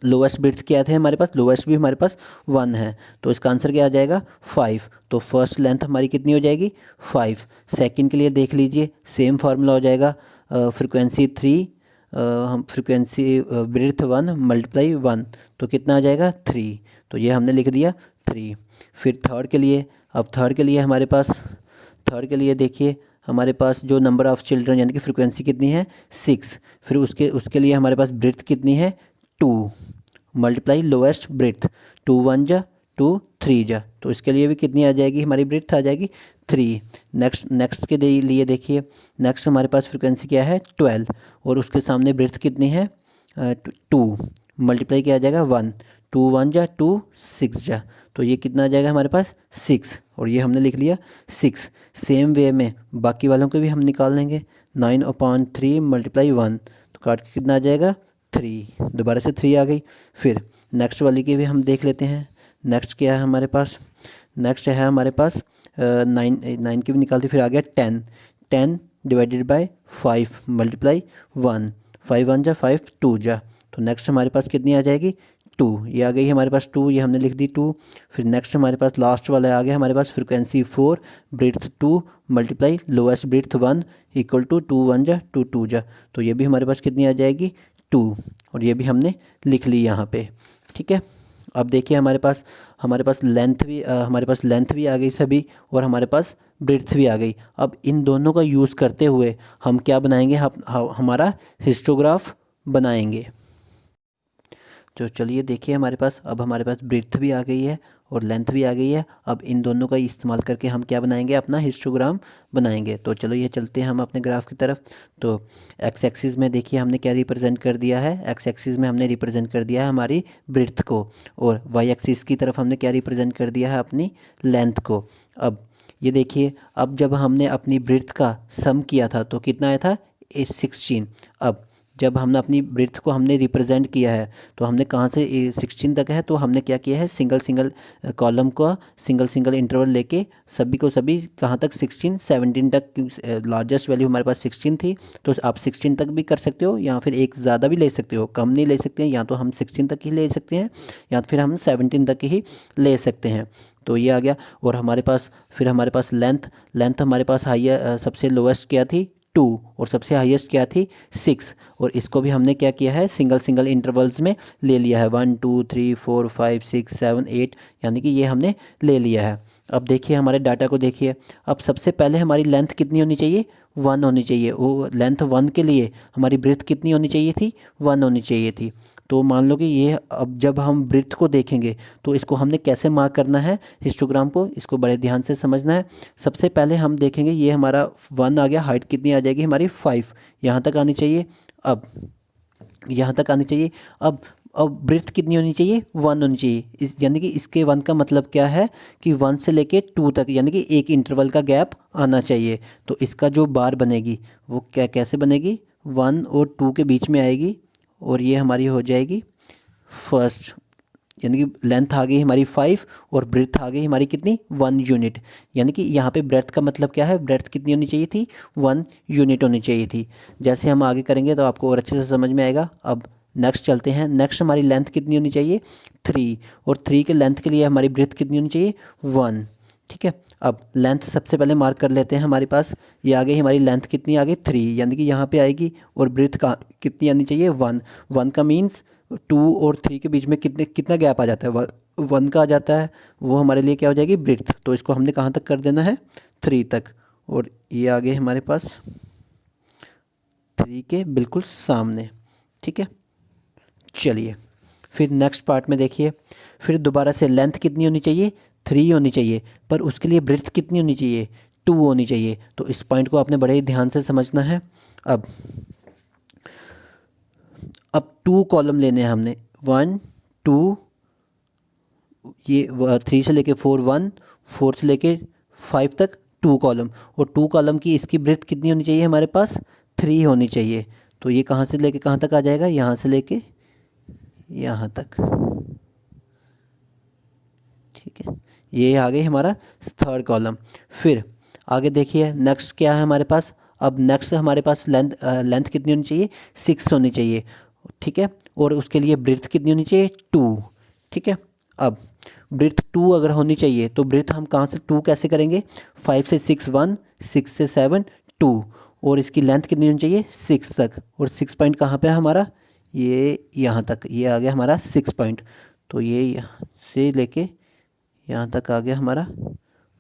lowest breadth क्या थे हमारे पास? लोएस्ट भी हमारे पास 1 है, तो इसका आंसर क्या आ जाएगा? 5। तो फर्स्ट लेंथ हमारी कितनी हो जाएगी? 5। सेकंड के लिए देख लीजिए, सेम फार्मूला हो जाएगा फ्रीक्वेंसी 3 हम फ्रीक्वेंसी ब्रेथ 1 मल्टीप्लाई 1, तो कितना आ जाएगा? 3। तो ये हमने लिख दिया 3। फिर थर्ड के लिए, अब थर्ड के लिए हमारे पास, थर्ड के लिए देखिए हमारे पास जो नंबर ऑफ़ चिल्ड्रन यानी कि फ्रीक्वेंसी कितनी है? 6। फिर उसके उसके लिए हमारे पास ब्रेथ कितनी है? 2 मल्टीप्लाई लोएस्ट ब्रेथ। 2 1 जा 2 3 जा, तो इसके लिए भी कितनी आ जाएगी हमारी ब्रेथ? आ जाएगी 3। नेक्स्ट के लिए देखिए, नेक्स्ट हमारे पास फ्रीक्वेंसी क्या है? 12 और उसके सामने ब्रेथ कितनी है? 2 मल्टीप्लाई क्या आ जाएगा? 1। 2 1 जा 2 6 जा, तो ये कितना आ जाएगा हमारे पास? 6। और ये हमने लिख लिया 6। सेम वे में बाकी वालों को भी हम निकाल लेंगे। 9/3 मल्टीप्लाई 1, तो काट के कितना आ जाएगा? 3। दोबारा से 3 आ गई। फिर नेक्स्ट वाली की भी हम देख लेते हैं। नेक्स्ट क्या है हमारे पास? नेक्स्ट है हमारे पास 9 की भी निकालती, फिर आ गया 10। 10 डिवाइडेड बाय 5 मल्टीप्लाई 1। 5 1 जा 5 2 जा, तो नेक्स्ट हमारे पास कितनी आ जाएगी? 2। ये आ गई हमारे पास 2, ये हमने लिख दी 2। फिर नेक्स्ट हमारे पास लास्ट वाला आ गया हमारे पास frequency 4 breadth 2 multiply lowest breadth 1 equal to 2 1 जा 2 2 जा, तो ये भी हमारे पास कितनी आ जाएगी? 2। और ये भी हमने लिख ली यहाँ पे। ठीक है, अब देखिए हमारे पास लेंथ भी आ गई सभी, और हमारे पास ब्रेथ भी आ गई। अब इन दोनों का यूज़ करते हुए हम क्या बनाएंगे? हमारा हिस्टोग्राफ बनाएंगे। तो चलिए देखिए हमारे पास ब्रेथ भी आ गई है और लेंथ भी आ गई है। अब इन दोनों का इस्तेमाल करके हम क्या बनाएंगे? अपना हिस्टोग्राम बनाएंगे। तो चलो ये चलते हैं हम अपने ग्राफ की तरफ। तो एक्स एक्सिस में देखिए हमने क्या रिप्रेजेंट कर दिया है? एक्स एक्सिस में हमने रिप्रेजेंट कर दिया है हमारी ब्रेथ को, और वाई एक्सिस की तरफ हमने क्या रिप्रेजेंट कर दिया है? अपनी लेंथ को। अब ये देखिए, अब जब हमने अपनी ब्रेथ का सम किया था तो कितना आया था? 16। अब जब हमने अपनी ब्रेथ को हमने रिप्रेजेंट किया है तो हमने कहाँ से 16 तक है, तो हमने क्या किया है, सिंगल सिंगल कॉलम का सिंगल सिंगल इंटरवल लेके सभी को सभी कहाँ तक 16 17 तक, लार्जेस्ट वैल्यू हमारे पास 16 थी, तो आप 16 तक भी कर सकते हो या फिर एक ज़्यादा भी ले सकते हो, कम नहीं ले सकते हैं, या तो हम 16 तक ही ले सकते हैं या फिर हम 17 तक ही ले सकते हैं। तो ये आ गया। और हमारे पास फिर हमारे पास लेंथ लेंथ हमारे पास सबसे लोएस्ट क्या थी 2 और सबसे हाईएस्ट क्या थी 6, और इसको भी हमने क्या किया है सिंगल सिंगल इंटरवल्स में ले लिया है 1 2 3 4 5 6 7 8, यानी कि ये हमने ले लिया है। अब देखिए हमारे डाटा को देखिए, अब सबसे पहले हमारी लेंथ कितनी होनी चाहिए 1 होनी चाहिए, वो लेंथ 1 के लिए हमारी ब्रेथ कितनी होनी चाहिए थी 1 होनी चाहिए थी। तो मान लो कि ये अब जब हम ब्रेथ को देखेंगे तो इसको हमने कैसे मार्क करना है हिस्टोग्राम को, इसको बड़े ध्यान से समझना है। सबसे पहले हम देखेंगे ये हमारा 1 आ गया, हाइट कितनी आ जाएगी हमारी 5, यहाँ तक आनी चाहिए। अब यहाँ तक आनी चाहिए। अब ब्रेथ कितनी होनी चाहिए 1 होनी चाहिए, यानी कि इसके 1 का मतलब क्या है कि 1 से लेके 2 तक, यानी कि एक इंटरवल का गैप आना चाहिए। तो इसका जो बार बनेगी वो कैसे बनेगी 1 और 2 के बीच में आएगी, और ये हमारी हो जाएगी फर्स्ट, यानी कि लेंथ आ गई हमारी 5 और ब्रेथ आ गई हमारी कितनी 1 यूनिट, यानी कि यहाँ पे ब्रेथ का मतलब क्या है, ब्रेथ कितनी होनी चाहिए थी 1 यूनिट होनी चाहिए थी। जैसे हम आगे करेंगे तो आपको और अच्छे से समझ में आएगा। अब नेक्स्ट चलते हैं, नेक्स्ट हमारी लेंथ कितनी होनी चाहिए 3, और 3 के लेंथ के लिए हमारी ब्रेथ कितनी होनी चाहिए 1। ठीक है, अब लेंथ सबसे पहले मार्क कर लेते हैं, हमारे पास ये आ गई हमारी लेंथ कितनी आ गई 3, यानी कि यहाँ पे आएगी, और ब्रेथ का कितनी आनी चाहिए 1। 1 का मीन्स 2 और 3 के बीच में कितना गैप आ जाता है 1 का आ जाता है, वो हमारे लिए क्या हो जाएगी ब्रेथ। तो इसको हमने कहाँ तक कर देना है 3 तक, और ये आ गए हमारे पास 3 के बिल्कुल सामने। ठीक है, चलिए फिर नेक्स्ट पार्ट में देखिए, फिर दोबारा से लेंथ कितनी होनी चाहिए 3 होनी चाहिए, पर उसके लिए ब्रेथ कितनी होनी चाहिए 2 होनी चाहिए। तो इस पॉइंट को आपने बड़े ही ध्यान से समझना है। अब 2 कॉलम लेने हैं हमने, 1 2, ये 3 से लेके 4 1, 4 से लेके 5 तक 2 कॉलम, और 2 कॉलम की इसकी ब्रेथ कितनी होनी चाहिए हमारे पास 3 होनी चाहिए। तो ये कहाँ से लेके कहाँ तक आ जाएगा, यहाँ से लेके यहाँ तक। ठीक है, ये आ गई हमारा थर्ड कॉलम। फिर आगे देखिए नेक्स्ट क्या है हमारे पास, अब नेक्स्ट हमारे पास लेंथ कितनी होनी चाहिए 6 होनी चाहिए। ठीक है, और उसके लिए ब्रेथ कितनी होनी चाहिए 2। ठीक है, अब ब्रेथ 2 अगर होनी चाहिए तो ब्रेथ हम कहाँ से 2 कैसे करेंगे, 5 से 6 1, 6 से 7 2, और इसकी लेंथ कितनी होनी चाहिए 6 तक, और 6 पॉइंट कहाँ पे है हमारा, ये यहाँ तक, ये आ गया हमारा 6 पॉइंट। तो ये यहाँ से लेके यहाँ तक आ गया हमारा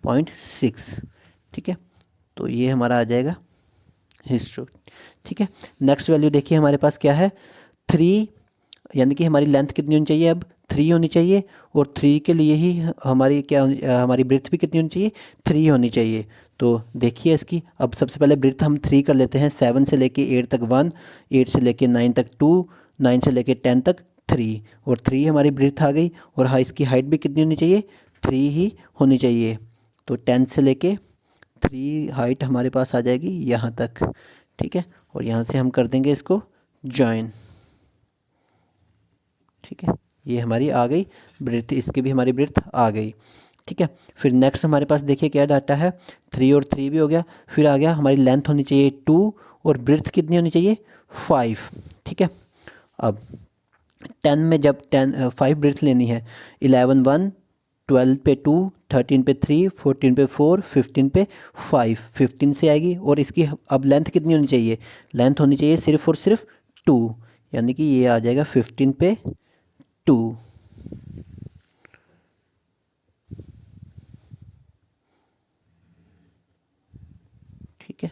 0.6। ठीक है, तो ये हमारा आ जाएगा हिस्ट्रो। ठीक है, नेक्स्ट वैल्यू देखिए हमारे पास क्या है 3, यानी कि हमारी लेंथ कितनी होनी चाहिए अब 3 होनी चाहिए, और 3 के लिए ही हमारी हमारी ब्रेथ भी कितनी होनी चाहिए 3 होनी चाहिए। तो देखिए इसकी, अब सबसे पहले ब्रेथ हम 3 कर लेते हैं, 7 से लेके 8 तक 1, 8 से लेके 9 तक 2, 9 से लेके 10 तक 3, और 3 हमारी ब्रेथ आ गई, और इसकी हाइट भी कितनी होनी चाहिए 3 ही होनी चाहिए। तो 10 से लेके 3 हाइट हमारे पास आ जाएगी यहाँ तक। ठीक है, और यहाँ से हम कर देंगे इसको जॉइन। ठीक है, ये हमारी आ गई ब्रेथ, इसकी भी हमारी ब्रेथ आ गई। ठीक है, फिर नेक्स्ट हमारे पास देखिए क्या डाटा है, 3 और 3 भी हो गया, फिर आ गया हमारी लेंथ होनी चाहिए 2, और ब्रेथ कितनी होनी चाहिए 5। ठीक है, अब 10 में जब 5 ब्रेथ लेनी है, 11 1, 12 पे 2, 13 पे 3, 14 पे 4, 15 पे 5, 15 से आएगी, और इसकी अब लेंथ कितनी होनी चाहिए, लेंथ होनी चाहिए सिर्फ और सिर्फ 2, यानी कि ये आ जाएगा 15 पे 2। ठीक है,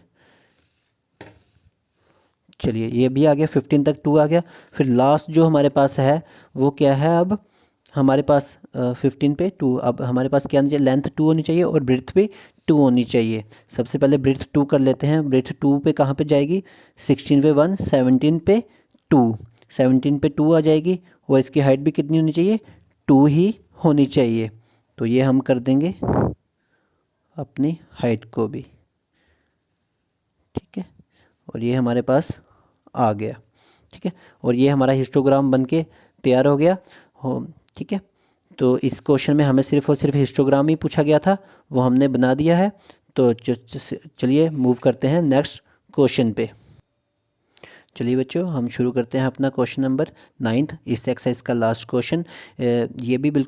चलिए ये भी आ गया 15 तक 2 आ गया। फिर लास्ट जो हमारे पास है वो क्या है, अब हमारे पास 15 पे 2, अब हमारे पास क्या होनी चाहिए, लेंथ 2 होनी चाहिए और ब्रेथ भी 2 होनी चाहिए। सबसे पहले ब्रेथ 2 कर लेते हैं, ब्रेथ 2 पे कहाँ पे जाएगी, 16 पे 1, 17 पे 2, 17 पे 2 आ जाएगी, और इसकी हाइट भी कितनी होनी चाहिए 2 ही होनी चाहिए। तो ये हम कर देंगे अपनी हाइट को भी। ठीक है, और ये हमारे पास आ गया। ठीक है। और ये हमारा हिस्टोग्राम बन के तैयार हो गया हो, ठीक है। तो इस क्वेश्चन में हमें सिर्फ और सिर्फ हिस्टोग्राम ही पूछा गया था, वो हमने बना दिया है। तो चलिए मूव करते हैं नेक्स्ट क्वेश्चन पे। चलिए बच्चों, हम शुरू करते हैं अपना क्वेश्चन नंबर 9th, इस एक्सरसाइज का लास्ट क्वेश्चन। ये भी बिल्कुल